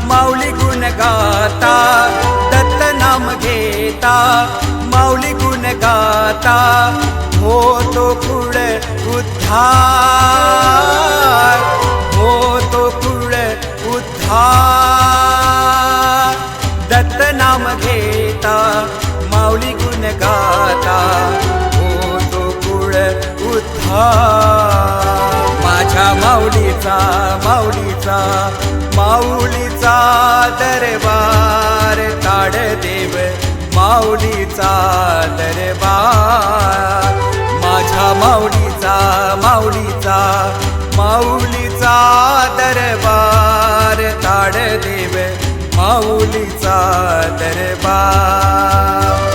माऊली गुण गाता, दत्त नाम घेता, माऊली गुण गाता, होतो कुळ उद्धार, होतो कुळ उद्धार। दत्त नाम घेता, माऊली गुण गाता, होतो कुळ उद्धार। माझ्या माऊलीचा माऊलीचा माऊलीचा दरबार, ताडदेव माऊलीचा दरबार। माझ्या माऊलीचा माऊलीचा माऊलीचा दरबार, ताडदेव माऊलीचा दरबार।